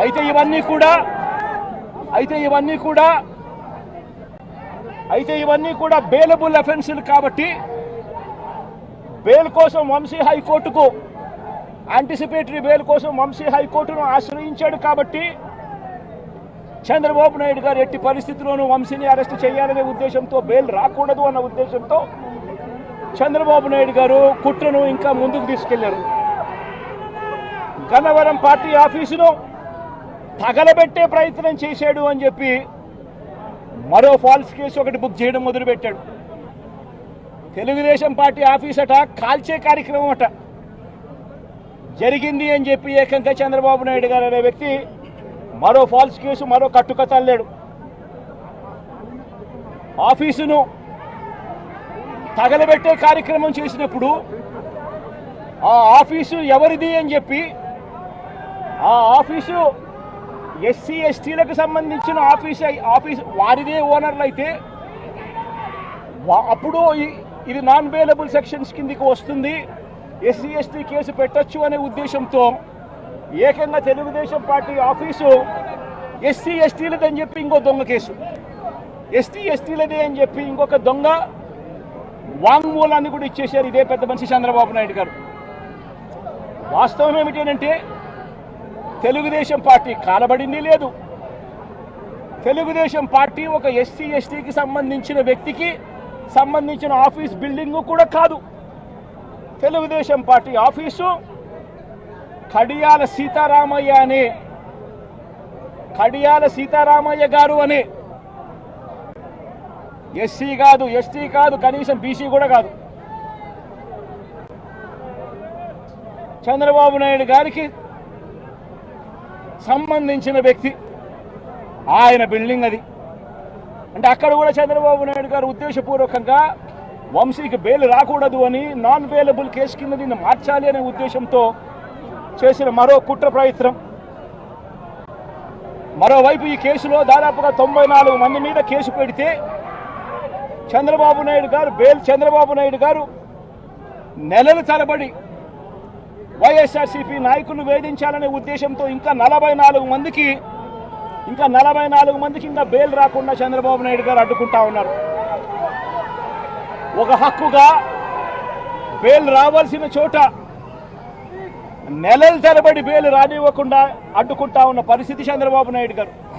అయితే ఇవన్నీ కూడా బెయిలబుల్ అఫెన్సులు కాబట్టి బెయిల్ కోసం వంశీ హైకోర్టుకు యాంటిసిపేటరీ బెయిల్ కోసం వంశీ హైకోర్టును ఆశ్రయించాడు కాబట్టి చంద్రబాబు నాయుడు గారు ఎట్టి పరిస్థితుల్లోనూ వంశీని అరెస్ట్ చేయాలనే ఉద్దేశంతో బెయిల్ రాకూడదు అన్న ఉద్దేశంతో చంద్రబాబు నాయుడు గారు కుట్రను ఇంకా ముందుకు తీసుకెళ్లారు. గన్నవరం పార్టీ ఆఫీసును తగలబెట్టే ప్రయత్నం చేశాడు అని చెప్పి మరో ఫాల్స్ కేసు ఒకటి బుక్ చేయడం మొదలుపెట్టాడు. తెలుగుదేశం పార్టీ ఆఫీస్ అట కాల్చే కార్యక్రమం అట జరిగింది అని చెప్పి ఏకంగా చంద్రబాబు నాయుడు గారు అనే వ్యక్తి మరో ఫాల్స్ కేసు మరో కట్టుకథ అల్లాడు. ఆఫీసును తగలబెట్టే కార్యక్రమం చేసినప్పుడు ఆ ఆఫీసు ఎవరిది అని చెప్పి ఆ ఆఫీసు ఎస్సీ ఎస్టీలకు సంబంధించిన ఆఫీస్ వారిదే ఓనర్లు అయితే అప్పుడు ఇది నాన్ బెయిలబుల్ సెక్షన్స్ కిందికి వస్తుంది, ఎస్సీ ఎస్టీ కేసు పెట్టొచ్చు అనే ఉద్దేశంతో ఏకంగా తెలుగుదేశం పార్టీ ఆఫీసు ఎస్సీ ఎస్టీలదని చెప్పి ఇంకో దొంగ కేసు, ఎస్టీ ఎస్టీలదే అని చెప్పి ఇంకొక దొంగ వాంగ్మూలాన్ని కూడా ఇచ్చేశారు ఇదే పెద్ద మనిషి చంద్రబాబు నాయుడు గారు. వాస్తవం ఏమిటంటే తెలుగుదేశం పార్టీ కాలబడింది లేదు. తెలుగుదేశం పార్టీ ఒక ఎస్సీ ఎస్టీకి సంబంధించిన వ్యక్తికి సంబంధించిన ఆఫీస్ బిల్డింగ్ కూడా కాదు. తెలుగుదేశం పార్టీ ఆఫీసు కడియాల సీతారామయ్య గారు అనే ఎస్సీ కాదు, ఎస్టీ కాదు, కనీసం బీసీ కూడా కాదు, చంద్రబాబు నాయుడు గారికి సంబంధించిన వ్యక్తి ఆయన బిల్డింగ్ అది. అంటే అక్కడ కూడా చంద్రబాబు నాయుడు గారు ఉద్దేశపూర్వకంగా వంశీకి బెయిల్ రాకూడదు అని నాన్ బెయిలబుల్ కేసు కింద దీన్ని మార్చాలి అనే ఉద్దేశంతో చేసిన మరో కుట్ర ప్రయత్నం. మరోవైపు ఈ కేసులో దాదాపుగా 94 మంది మీద కేసు పెడితే చంద్రబాబు నాయుడు గారు నెలల తరబడి వైఎస్ఆర్సీపీ నాయకులు వేధించాలనే ఉద్దేశంతో ఇంకా 44 మందికి ఇంకా బెయిల్ రాకుండా చంద్రబాబు నాయుడు గారు అడ్డుకుంటా ఉన్నారు. ఒక హక్కుగా బెయిల్ రావాల్సిన చోట నెలల తరబడి బెయిల్ రానివ్వకుండా అడ్డుకుంటా ఉన్న పరిస్థితి చంద్రబాబు నాయుడు గారు.